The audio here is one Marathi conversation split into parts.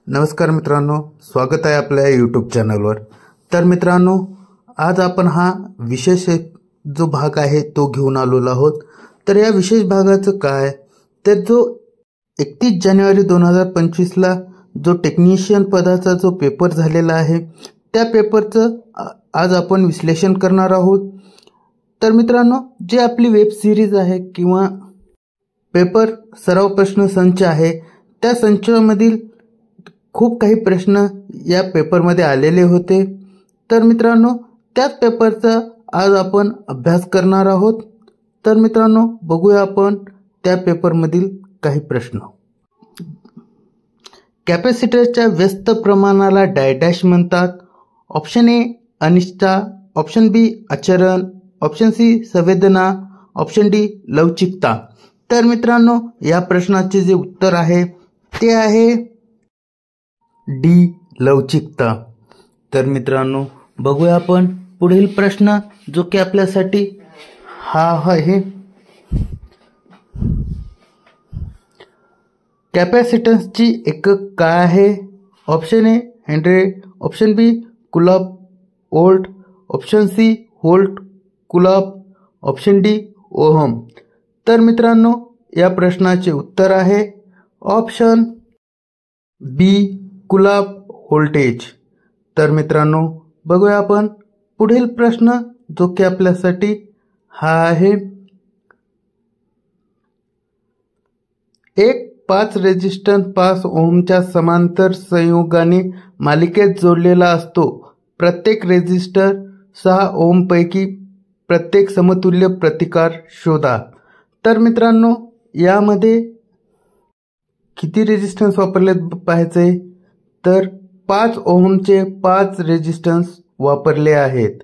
नमस्कार मित्रांनो, स्वागत आहे आपल्या यूट्यूब चॅनलवर। तर मित्रांनो, आज आपण हा विशेष जो भाग आहे तो घेऊन आलेलो आहोत। तर या विशेष भागाचं काय तर जो 31 जानेवारी 2025 ला जो टेक्निशियन पदाचा जो पेपर झालेला आहे त्या पेपरचं आज आपण विश्लेषण करणार आहोत। तर मित्रांनो, जे आपली वेब सिरीज आहे किंवा पेपर सराव प्रश्न संच आहे त्या संचामधील खूप काही प्रश्न या पेपरमध्ये आलेले होते। तर मित्रांनो, त्याच पेपरचा आज आपण अभ्यास करणार आहोत। तर मित्रांनो, बघूया आपण त्या पेपरमधील काही प्रश्न। कॅपॅसिटरच्या व्यस्त प्रमाणाला डॅश म्हणतात। ऑप्शन ए अनिष्ठा, ऑप्शन बी आचरण, ऑप्शन सी संवेदना, ऑप्शन डी लवचिकता। तर मित्रांनो, या प्रश्नाचे जे उत्तर आहे ते आहे डी लवचिकता। तर मित्रांनो, बघूया आपण पुढील प्रश्न जो की आपल्यासाठी हा आहे। कॅपॅसिटन्सची एकक काय आहे? Option A henry, option B coulomb volt, option C volt coulomb, option D ohm. तर मित्रांनो, या प्रश्नाचे उत्तर आहे ऑप्शन बी कुलॉम्ब व्होल्टेज। तर मित्रांनो, बघूया आपण पुढील प्रश्न जो की आपल्यासाठी हा आहे। एक 5 रेझिस्टन्स 5 ओहमच्या समांतर संयोगाने मालिकेत जोडलेला असतो। प्रत्येक रेझिस्टर 6 ओहम पैकी प्रत्येक समतुल्य प्रतिकार शोधा। तर मित्रांनो, यामध्ये किती रेझिस्टन्स वापरले पाहिजे तर 5 ओहमचे 5 रेझिस्टन्स वापरले आहेत।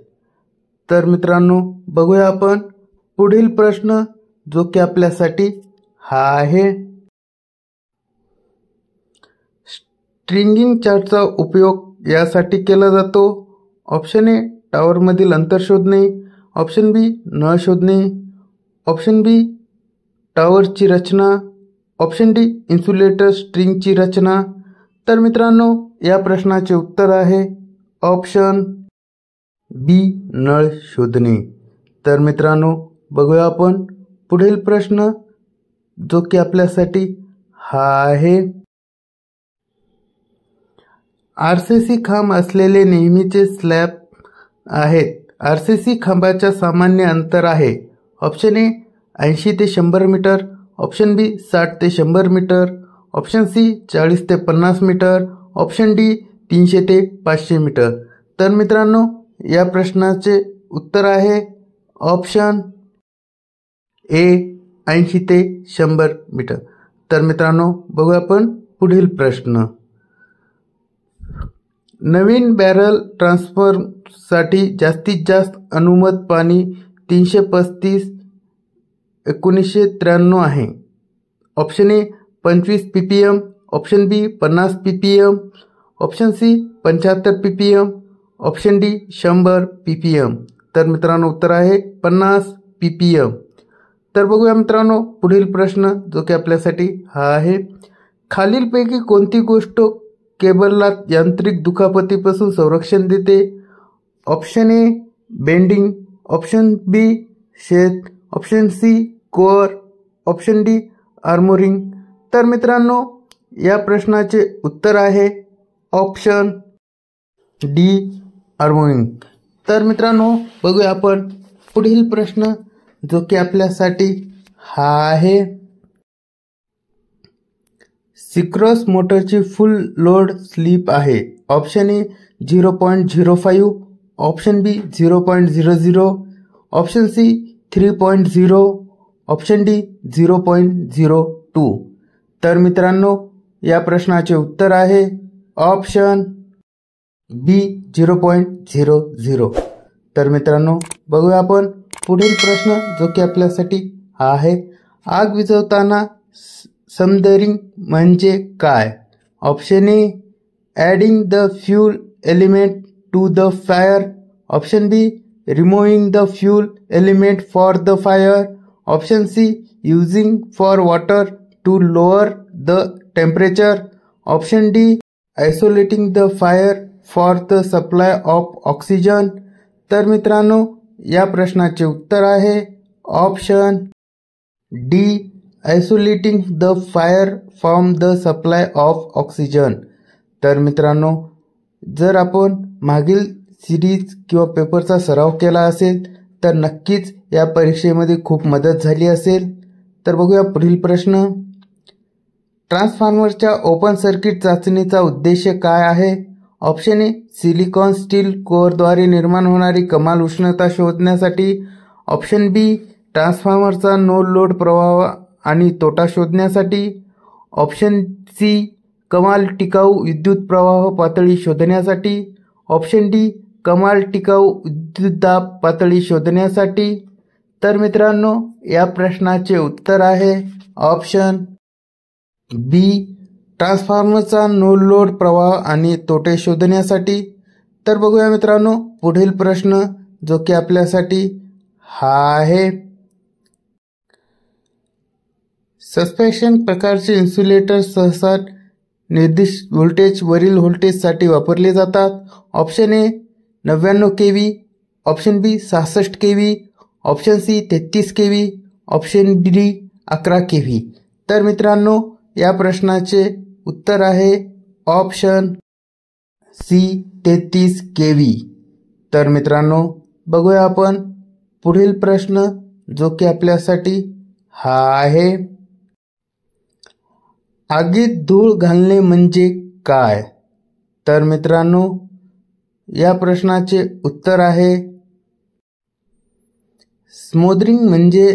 तर मित्रांनो, बघूया आपण पुढील प्रश्न जो की आपल्यासाठी हा आहे। स्ट्रिंगिंग चार्टचा उपयोग यासाठी केला जातो। ऑप्शन ए टॉवरमधील अंतर शोधणे, ऑप्शन बी नळ शोधणे, ऑप्शन बी टॉवरची रचना, ऑप्शन डी इन्सुलेटर स्ट्रिंगची रचना। तर मित्रांनो, या प्रश्नाचे उत्तर आहे ऑप्शन बी नळ शोधणे। तर मित्रांनो, बघूया आपण पुढील प्रश्न जो की आपल्यासाठी हा आहे। आरसीसी खांब असलेले नेहमीचे स्लॅब आहेत। आरसीसी खांबाच्या सामान्य अंतर आहे। ऑप्शन ए 80 ते 100 मीटर, ऑप्शन बी 60 ते 100 मीटर, ऑप्शन सी 40 ते 50 मीटर, ऑप्शन डी 300 ते 500 मीटर। तर मित्रांनो, या प्रश्नाचे उत्तर आहे ऑप्शन ए 80 ते 100 मीटर। तर मित्रांनो, बघूया आपण पुढील प्रश्न। नवीन बॅरल ट्रान्सफरसाठी जास्तीत जास्त अनुमत पाणी 335 1993 आहे। Option A 25 ppm, option B 50 ppm, option C 75 ppm, option D 100 ppm। तर मित्रांनो, उत्तर आहे 50 ppm। तर बघूया मित्रांनो, पुढील प्रश्न जो की आपल्यासाठी हा आहे। खालीलपैकी कोणती गोष्ट केबलला यांत्रिक दुखापतीपासून संरक्षण देते? Option A bending, option B sheath, option C core, option D armouring. तर मित्रांनो, या प्रश्नाचे उत्तर आहे ऑप्शन डी आर्मोरिंग। तर मित्रांनो, बघूया आपण पुढील प्रश्न जो की आपल्यासाठी हा आहे। सिक्रोस मोटरची फुल लोड स्लिप आहे। Option A 0.05, option B 0.00, option C 3.0, option D 0.02। तर मित्रांनो, या प्रश्नाचे उत्तर आहे ऑप्शन बी 0.00। तर मित्रांनो, बघूया आपण पुढील प्रश्न जो की आपल्यासाठी हा आहे। आग विझवताना समदरिंग म्हणजे काय? Option A adding the fuel element to the fire, option B removing the fuel element for the fire, option C using for water to lower the temperature, option D isolating the fire for the supply of oxygen? तर मित्रांनो या प्रश्नाचे उत्तर आहे option D, isolating the fire from the supply of oxygen. तर मित्रांनो जर आपण मागील सिरीज किंवा पेपरचा सराव केला असेल तर नक्कीच या परीक्षेमध्ये खूप मदत झाली असेल. तर बघूया पुढील प्रश्न. ट्रान्सफॉर्मरच्या ओपन सर्किट चाचणीचा उद्देश काय आहे? ऑप्शन ए, सिलिकॉन स्टील कोअरद्वारे निर्माण होणारी कमाल उष्णता शोधण्यासाठी. ऑप्शन बी, ट्रान्सफॉर्मरचा नो लोड प्रवाह आणि तोटा शोधण्यासाठी. ऑप्शन सी, कमाल टिकाऊ विद्युत प्रवाह पातळी शोधण्यासाठी. ऑप्शन डी, कमाल टिकाऊ विद्युतदाब पातळी शोधण्यासाठी. तर मित्रांनो या प्रश्नाचे उत्तर आहे ऑप्शन बी, ट्रान्सफॉर्मरचा नो लोड प्रवाह आणि तोटे शोधण्यासाठी. तर बघूया मित्रांनो पुढील प्रश्न जो की आपल्यासाठी हा आहे. सस्पेन्शन प्रकारचे इन्सुलेटर सहसा निर्दिष्ट व्होल्टेज वरील व्होल्टेजसाठी वापरले जातात. Option A 99 kV, option B 66 kV, option C 33 kV, option D 11 kV. तर मित्रांनो या प्रश्नाचे उत्तर आहे ऑप्शन सी 33 kV. तर मित्रांनो बघूया आपण पुढील प्रश्न जो की आपल्यासाठी हा आहे. आगीत धूळ घालणे म्हणजे काय? तर मित्रांनो या प्रश्नाचे उत्तर आहे स्मोदरिंग म्हणजे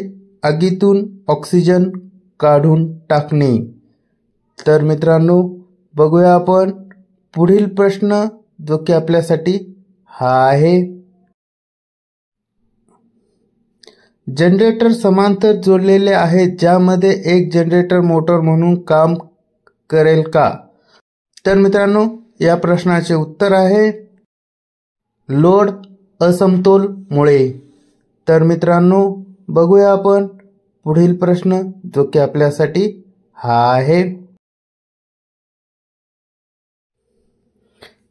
आगीतून ऑक्सिजन काढून टाकणे. तर मित्रांनो बघूया आपण पुढील प्रश्न जो की आपल्यासाठी हा आहे. जनरेटर समांतर जोडलेले आहेत ज्यामध्ये एक जनरेटर मोटर म्हणून काम करेल का? तर मित्रांनो या प्रश्नाचे उत्तर आहे लोड असमतोलमुळे. तर मित्रांनो बघूया आपण पुढील प्रश्न जो की आपल्यासाठी हा आहे.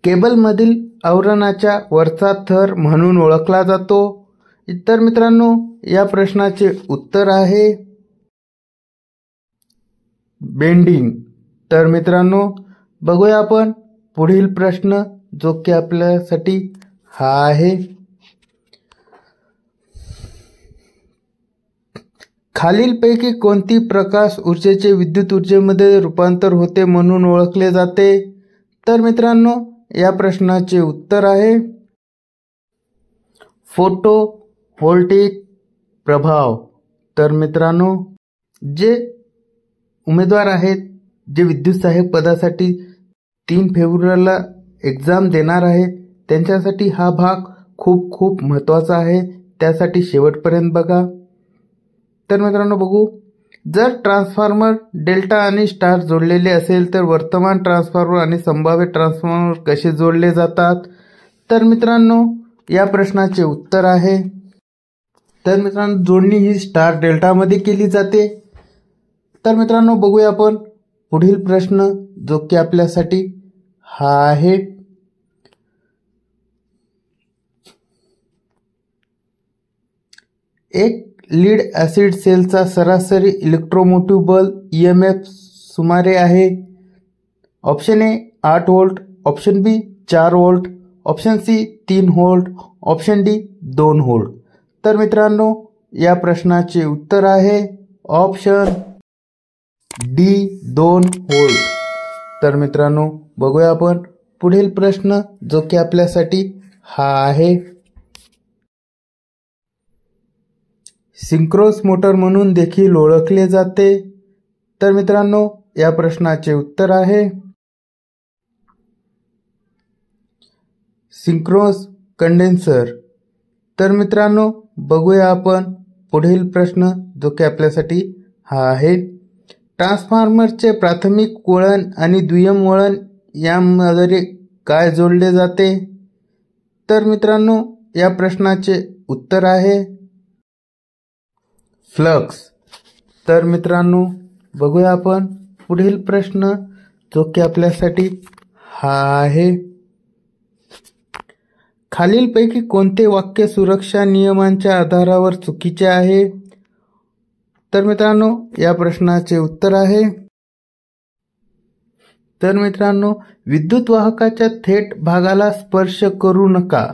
केबलमधील आवरणाच्या वरचा थर म्हणून ओळखला जातो. तर मित्रांनो या प्रश्नाचे उत्तर आहे बेंडिंग. तर मित्रांनो बघूया आपण पुढील प्रश्न जो की आपल्यासाठी हा आहे. खालीलपैकी कोणती प्रकाश ऊर्जेचे विद्युत ऊर्जेमध्ये रूपांतर होते म्हणून ओळखले जाते? तर मित्रांनो या प्रश्नाचे उत्तर आहे फोटो व्होल्टेइक प्रभाव. तर मित्रांनो जे उमेदवार आहेत जे विद्युत सहाय्यक पदासाठी 3 फेब्रुवारीला एक्झाम देणार आहेत त्यांच्यासाठी हा भाग खूप खूप महत्त्वाचा आहे. त्यासाठी शेवटपर्यंत बघा. तर मित्रांनो बघू. जर ट्रान्सफॉर्मर डेल्टा आणि स्टार जोडलेले असेल तर वर्तमान ट्रान्सफॉर्मर आणि संभाव्य ट्रान्सफॉर्मर कसे जोडले जातात? तर मित्रांनो या प्रश्नाचे उत्तर आहे तर मित्रांनो जोडणी ही स्टार डेल्टामध्ये केली जाते. तर मित्रांनो बघूया आपण पुढील प्रश्न जो की आपल्यासाठी हा आहे. एक लीड ॲसिड सेलचा सरासरी इलेक्ट्रोमोटिव्ह बल EMF सुमारे आहे. Option A 8 volt, option B 4 volt, option C 3 volt, option D 2 volt. तर मित्रांनो या प्रश्नाचे उत्तर आहे ऑप्शन डी 2 व्होल्ट. तर मित्रांनो बघूया आपण पुढील प्रश्न जो की आपल्यासाठी हा आहे. सिंक्रोनस मोटर म्हणून देखील ओळखले जाते. तर मित्रांनो या प्रश्नाचे उत्तर आहे सिंक्रोनस कंडेन्सर. तर मित्रांनो बघूया आपण पुढील प्रश्न जो की आपल्यासाठी हा आहे. ट्रान्सफॉर्मरचे प्राथमिक वळण आणि दुय्यम वळण यामध्ये काय जोडले जाते? तर मित्रांनो या प्रश्नाचे उत्तर आहे फ्लक्स. तर मित्रांनो बघूया आपण पुढील प्रश्न जो की आपल्यासाठी हा आहे खालीलपैकी कोणते वाक्य सुरक्षा नियमांच्या आधारावर चुकीचे आहे? तर मित्रांनो या प्रश्नाचे उत्तर आहे तर मित्रांनो विद्युत वाहकाच्या थेट भागाला स्पर्श करू नका,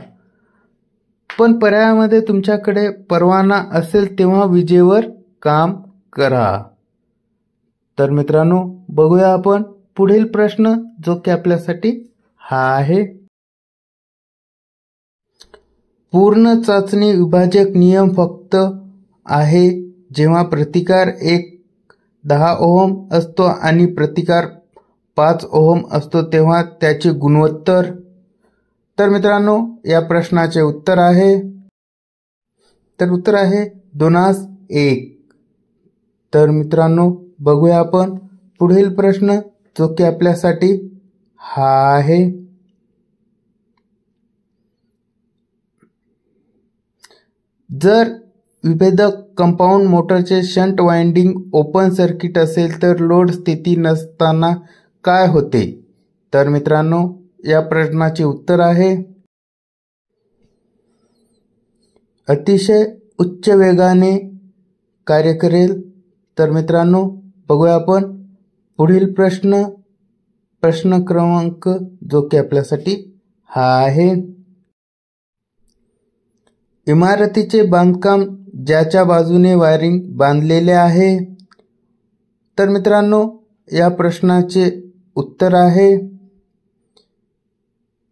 पण पर्यायामध्ये तुमच्याकडे परवाना असेल तेव्हा विजेवर काम करा. तर मित्रांनो बघूया आपण पुढील प्रश्न जो की आपल्यासाठी हा आहे पूर्ण चाचणी विभाजक नियम फक्त आहे जेव्हा प्रतिकार 10 ओहम असतो आणि प्रतिकार 5 ओहम असतो तेव्हा त्याचे गुणोत्तर. तर मित्रांनो या प्रश्नाचे उत्तर आहे 2:1. तर मित्रांनो बघूया आपण पुढील प्रश्न जो की आपल्यासाठी हा आहे जर विभेदक कंपाऊंड मोटरचे शंट वाइंडिंग ओपन सर्किट असेल तर लोड स्थिती नसताना काय होते? तर मित्रांनो या प्रश्नाचे उत्तर आहे अतिशय उच्च वेगाने कार्य करेल. तर मित्रांनो बघूया आपण पुढील प्रश्न क्रमांक जो की आपल्यासाठी हा आहे इमारतीचे बांधकाम ज्याच्या बाजूने वायरिंग बांधलेले आहे. तर मित्रांनो या प्रश्नाचे उत्तर आहे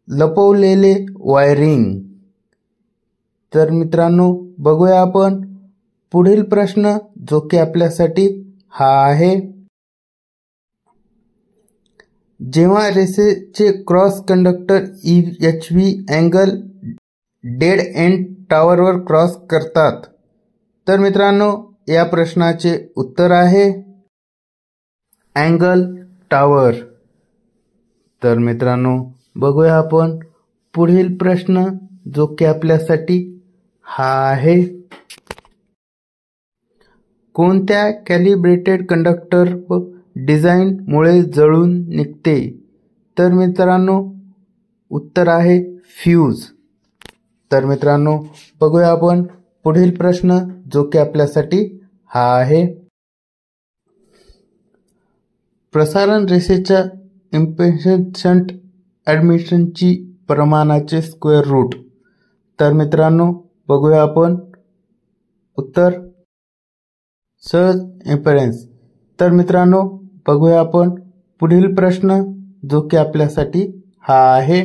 लपवलेले वायरिंग. तर मित्रांनो बघूया आपण पुढील प्रश्न जो की आपल्यासाठी हा आहे जेव्हा रेषेचे cross conductor EHV angle dead end टॉवरवर क्रॉस करतात. तर मित्रांनो या प्रश्नाचे उत्तर आहे अँगल टॉवर. तर मित्रांनो बघूया आपण पुढील प्रश्न जो की आपल्यासाठी हा आहे कोणत्या कॅलिब्रेटेड कंडक्टर व डिझाईन मुळे जळून निघते? तर मित्रांनो उत्तर आहे फ्यूज. तर मित्रांनो बघूया आपण पुढील प्रश्न जो की आपल्यासाठी हा आहे प्रसारण रेषेच्या इम्पेडन्स शंट ॲडमिशनची प्रमाणाचे स्क्वेअर रूट. तर मित्रांनो बघूया आपण उत्तर सहज इम्पेडन्स. तर मित्रांनो बघूया आपण पुढील प्रश्न जो की आपल्यासाठी हा आहे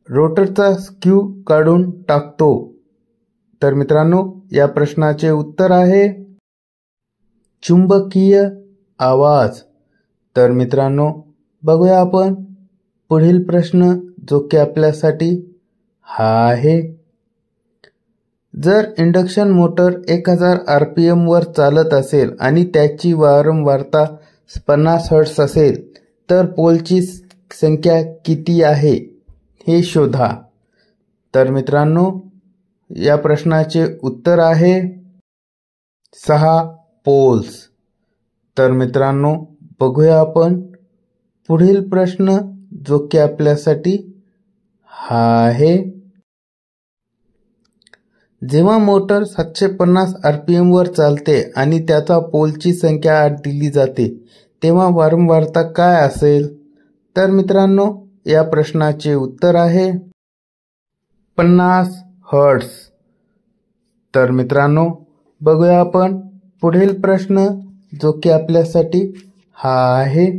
रोटरचा स्क्यू काढून टाकतो. तर मित्रांनो या प्रश्नाचे उत्तर आहे चुंबकीय आवाज. तर मित्रांनो बघूया आपण पुढील प्रश्न जो की आपल्यासाठी हा आहे जर इंडक्शन मोटर 1000 RPM वर चालत असेल आणि त्याची वारंवारता 50 हर्ट्झ असेल तर पोलची संख्या किती आहे हे शोधा. तर मित्रांनो या प्रश्नाचे उत्तर आहे 6 पोल्स. तर मित्रांनो बघूया आपण पुढील प्रश्न जो की आपल्यासाठी हा आहे जेव्हा मोटर 750 RPM वर चालते आणि त्याचा पोलची संख्या 8 दिली जाते तेव्हा वारंवारता काय असेल? तर मित्रांनो या प्रश्नाचे उत्तर आहे 50 हर्ट्झ. तर मित्रांनो बघूया आपण पुढील प्रश्न जो की आपल्यासाठी हा आहे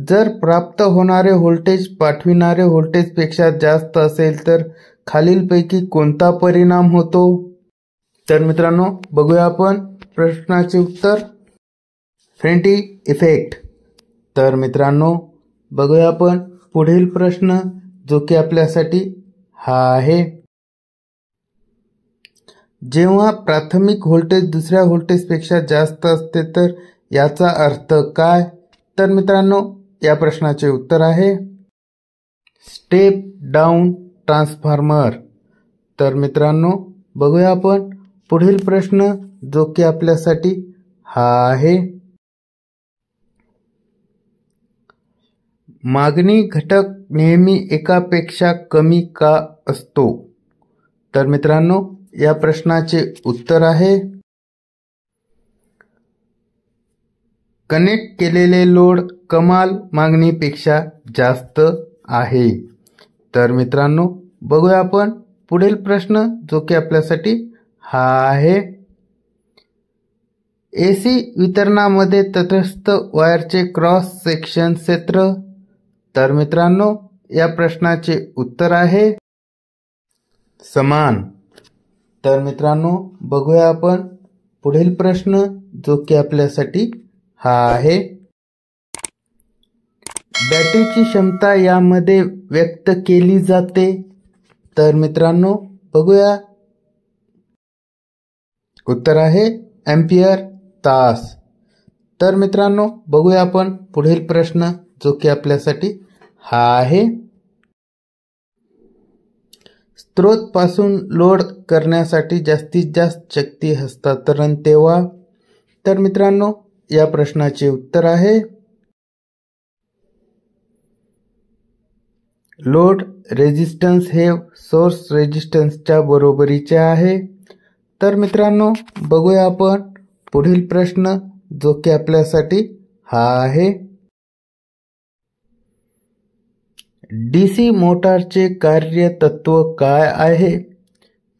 जर प्राप्त होणारे व्होल्टेज पाठविणारे व्होल्टेजपेक्षा जास्त असेल तर खालीलपैकी कोणता परिणाम होतो? तर मित्रांनो बघूया आपण प्रश्नाचे उत्तर फेरेटी इफेक्ट. तर मित्रांनो बघूया आपण पुढील प्रश्न जो की आपल्यासाठी हा आहे जेव्हा प्राथमिक व्होल्टेज दुसऱ्या व्होल्टेजपेक्षा जास्त असते तर याचा अर्थ काय? तर मित्रांनो या प्रश्नाचे उत्तर आहे स्टेप डाऊन ट्रान्सफॉर्मर. तर मित्रांनो बघूया आपण पुढील प्रश्न जो की आपल्यासाठी हा आहे, मागणी घटक नेहमी एकापेक्षा कमी का असतो? तर मित्रांनो, या प्रश्नाचे उत्तर आहे, कनेक्ट केलेले लोड कमाल मागणीपेक्षा जास्त आहे. तर मित्रांनो, बघूया आपण पुढील प्रश्न जो की आपल्यासाठी हा आहे, एसी वितरणामध्ये तटस्थ वायरचे क्रॉस सेक्शन क्षेत्र. तर मित्रांनो, या प्रश्नाचे उत्तर आहे समान. तर मित्रांनो, बघूया आपण पुढील प्रश्न जो की आपल्यासाठी हा आहे, बॅटरीची क्षमता यामध्ये व्यक्त केली जाते. तर मित्रांनो, बघूया उत्तर आहे एम्पियर तास. तर मित्रांनो, बघूया आपण पुढील प्रश्न जो की आपल्यासाठी हा आहे, स्त्रोत पासून लोड करण्यासाठी जास्तीत जास्त शक्ती हस्तांतरण तेव्हा. तर मित्रांनो, या प्रश्नाचे उत्तर आहे, लोड रेजिस्टन्स हे सोर्स रेजिस्टन्सच्या बरोबरीचे आहे. तर मित्रांनो, बघूया आपण पुढील प्रश्न जो की आपल्यासाठी हा आहे, डीसी मोटारचे कार्यतत्व काय आहे?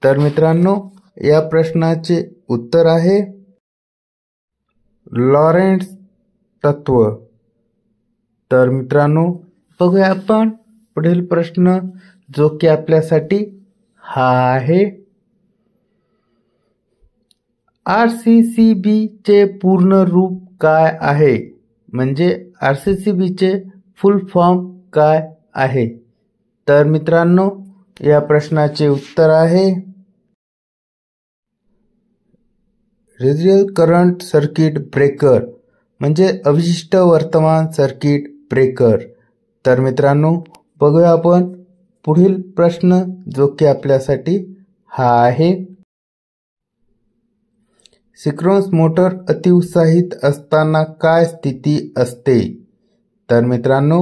तर मित्रांनो, या प्रश्नाचे उत्तर आहे लॉरेंट्झ तत्व. तर मित्रांनो, बघूया आपण पुढील प्रश्न जो की आपल्यासाठी हा आहे, RCCB चे पूर्ण रूप काय आहे? म्हणजे RCCB चे फुल फॉर्म काय आहे? तर मित्रांनो, या प्रश्नाचे उत्तर आहे रेसिड्युअल करंट सर्किट ब्रेकर, म्हणजे अवशिष्ट वर्तमान सर्किट ब्रेकर. तर मित्रांनो, बघूया आपण पुढील प्रश्न जो की आपल्यासाठी हा आहे, सिंक्रोनस मोटर अतिउत्साहित असताना काय स्थिती असते? तर मित्रांनो,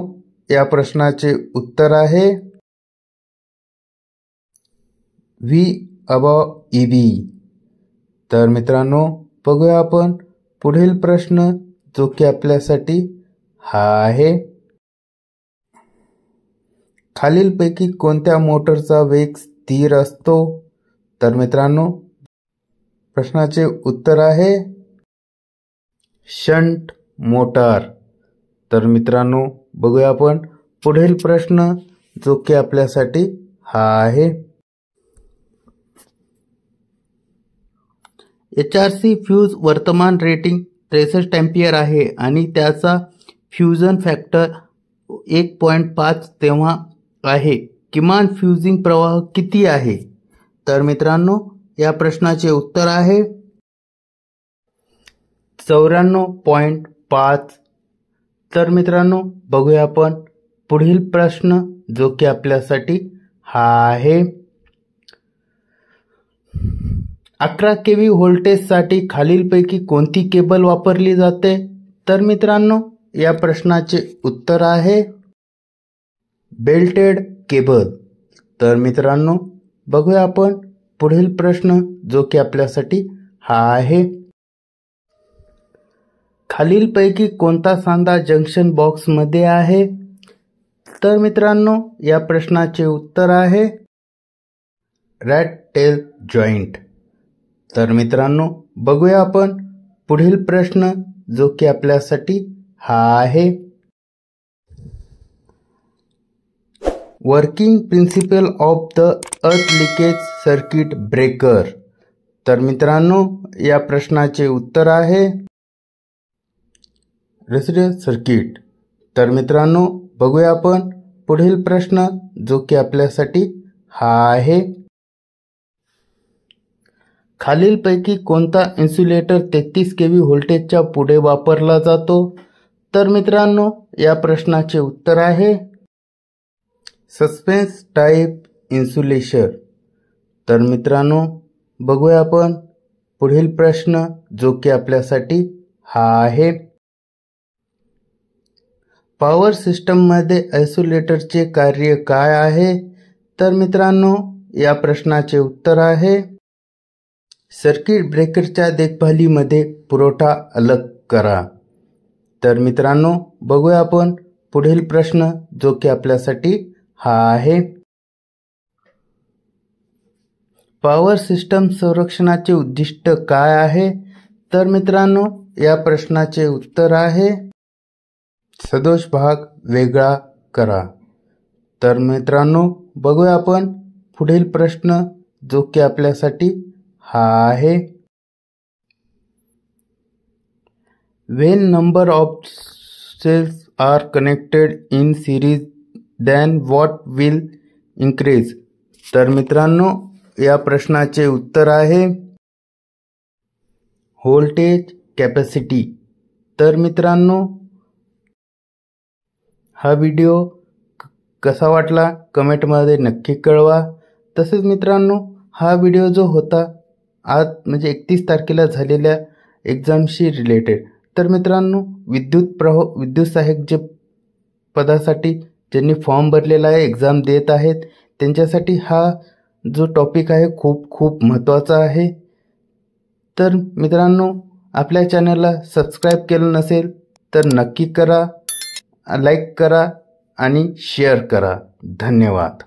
या प्रश्नाचे उत्तर आहे V above EB. तर मित्रांनो, बघूया आपण पुढील प्रश्न जो की आपल्यासाठी हा आहे, खालीलपैकी कोणत्या मोटरचा वेग स्थिर असतो? तर मित्रांनो, प्रश्नाचे उत्तर आहे शंट मोटार. तर मित्रांनो, बघूया आपण पुढील प्रश्न जो की आपल्यासाठी हा आहे, HRC फ्यूज वर्तमान रेटिंग 63 एम्पियर आहे आणि त्याचा फ्युजन फॅक्टर 1.5 तेव्हा आहे. किमान फ्युजिंग प्रवाह किती आहे? तर मित्रांनो, या प्रश्नाचे उत्तर आहे 94.5. तर मित्रांनो, बघूया आपण पुढील प्रश्न जो की आपल्यासाठी हा आहे, 11 kV व्होल्टेजसाठी खालीलपैकी कोणती केबल वापरली जाते? तर मित्रांनो, या प्रश्नाचे उत्तर आहे बेल्टेड केबल. तर मित्रांनो, बघूया आपण पुढील प्रश्न जो की आपल्यासाठी हा आहे, खालीलपैकी कोणता सांधा जंक्शन बॉक्समध्ये आहे? तर मित्रांनो, या प्रश्नाचे उत्तर आहे रॅट टेल जॉईंट. तर मित्रांनो, बघूया आपण पुढील प्रश्न जो की आपल्यासाठी हा आहे, working principle of the earth leakage circuit breaker. तर मित्रांनो, या प्रश्नाचे उत्तर आहे रेसिड्युअल सर्किट. तर मित्रांनो, बघूया आपण पुढील प्रश्न जो की आपल्यासाठी हा आहे, खालीलपैकी कोणता इन्सुलेटर 33 kV व्होल्टेजच्या पुढे वापरला जातो? तर मित्रांनो, या प्रश्नाचे उत्तर आहे सस्पेन्स टाइप इन्सुलेशन. तर मित्रांनो, बघूया आपण पुढील प्रश्न जो की आपल्यासाठी हा आहे, पॉवर सिस्टममध्ये आयसोलेटरचे कार्य काय आहे? तर मित्रांनो, या प्रश्नाचे उत्तर आहे सर्किट ब्रेकरच्या देखभालीमध्ये पुरवठा अलग करा. तर मित्रांनो, बघूया आपण पुढील प्रश्न जो की आपल्यासाठी हा आहे, पॉवर सिस्टम संरक्षणाचे उद्दिष्ट काय आहे? तर मित्रांनो, या प्रश्नाचे उत्तर आहे सदोष भाग वेगळा करा. तर मित्रांनो, बघूया आपण पुढील प्रश्न जो की आपल्यासाठी हा आहे, when number of cells are connected in series then what will increase? तर मित्रांनो, या प्रश्नाचे उत्तर आहे व्होल्टेज कॅपॅसिटी. तर मित्रांनो, हा व्हिडिओ कसा वाटला कमेंटमध्ये नक्की कळवा. तसेच मित्रांनो, हा व्हिडिओ जो होता आज म्हणजे 31 तारखेला झालेल्या एक्झामशी रिलेटेड. तर मित्रांनो, विद्युत सहाय्यक जे पदासाठी ज्यांनी फॉर्म भरलेला आहे, एक्झाम देत आहेत, त्यांच्यासाठी हा जो टॉपिक आहे खूप महत्त्वाचा आहे. तर मित्रांनो, आपल्या चॅनलला सबस्क्राईब केलं नसेल तर नक्की करा, लाईक करा आणि शेअर करा. धन्यवाद.